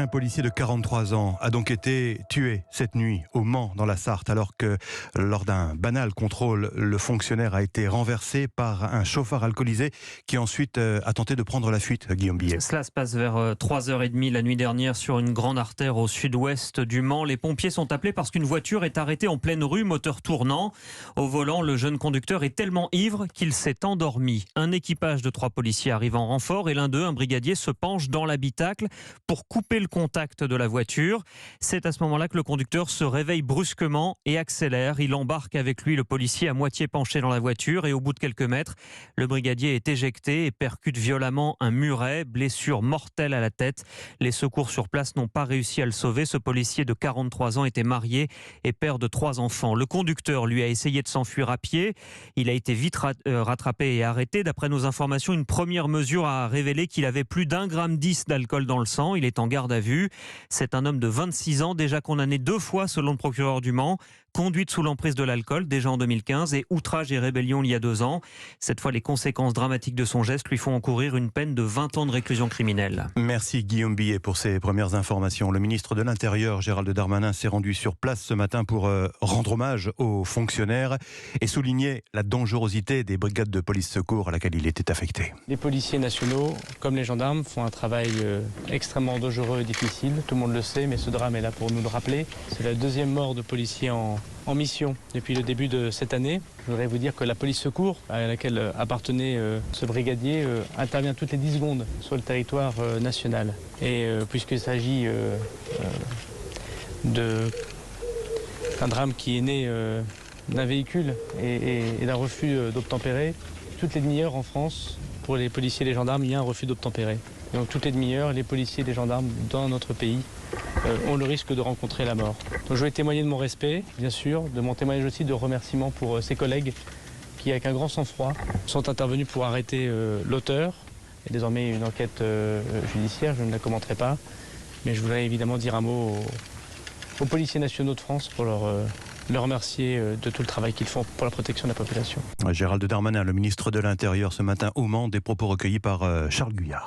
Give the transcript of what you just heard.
Un policier de 43 ans a donc été tué cette nuit au Mans dans la Sarthe alors que lors d'un banal contrôle, le fonctionnaire a été renversé par un chauffard alcoolisé qui ensuite a tenté de prendre la fuite. Guillaume Billet. Cela se passe vers 3h30 la nuit dernière sur une grande artère au sud-ouest du Mans. Les pompiers sont appelés parce qu'une voiture est arrêtée en pleine rue, moteur tournant. Au volant, le jeune conducteur est tellement ivre qu'il s'est endormi. Un équipage de 3 policiers arrive en renfort et l'un d'eux, un brigadier, se penche dans l'habitacle pour couper le contact de la voiture. C'est à ce moment-là que le conducteur se réveille brusquement et accélère. Il embarque avec lui le policier à moitié penché dans la voiture et au bout de quelques mètres, le brigadier est éjecté et percute violemment un muret, blessure mortelle à la tête. Les secours sur place n'ont pas réussi à le sauver. Ce policier de 43 ans était marié et père de 3 enfants. Le conducteur, lui, a essayé de s'enfuir à pied. Il a été vite rattrapé et arrêté. D'après nos informations, une première mesure a révélé qu'il avait plus d'1,10 g d'alcool dans le sang. Il est en garde à vue. C'est un homme de 26 ans, déjà condamné 2 fois selon le procureur du Mans. Conduite sous l'emprise de l'alcool, déjà en 2015, et outrage et rébellion il y a 2 ans. Cette fois, les conséquences dramatiques de son geste lui font encourir une peine de 20 ans de réclusion criminelle. Merci Guillaume Billet pour ces premières informations. Le ministre de l'Intérieur, Gérald Darmanin, s'est rendu sur place ce matin pour rendre hommage aux fonctionnaires et souligner la dangerosité des brigades de police secours à laquelle il était affecté. Les policiers nationaux, comme les gendarmes, font un travail extrêmement dangereux et difficile. Tout le monde le sait, mais ce drame est là pour nous le rappeler. C'est la 2e mort de policiers en mission depuis le début de cette année. Je voudrais vous dire que la police secours, à laquelle appartenait ce brigadier, intervient toutes les 10 secondes sur le territoire national. Et puisqu'il s'agit d'un drame qui est né d'un véhicule et d'un refus d'obtempérer, toutes les demi-heures en France, pour les policiers et les gendarmes, il y a un refus d'obtempérer. Donc toutes les demi-heures, les policiers et les gendarmes dans notre pays ont le risque de rencontrer la mort. Donc je vais témoigner de mon respect, bien sûr, de mon témoignage aussi de remerciement pour ces collègues qui, avec un grand sang-froid, sont intervenus pour arrêter l'auteur. Il y a désormais une enquête judiciaire, je ne la commenterai pas, mais je voudrais évidemment dire un mot aux policiers nationaux de France pour leur remercier de tout le travail qu'ils font pour la protection de la population. Gérald Darmanin, le ministre de l'Intérieur, ce matin au Mans, des propos recueillis par Charles Guyard.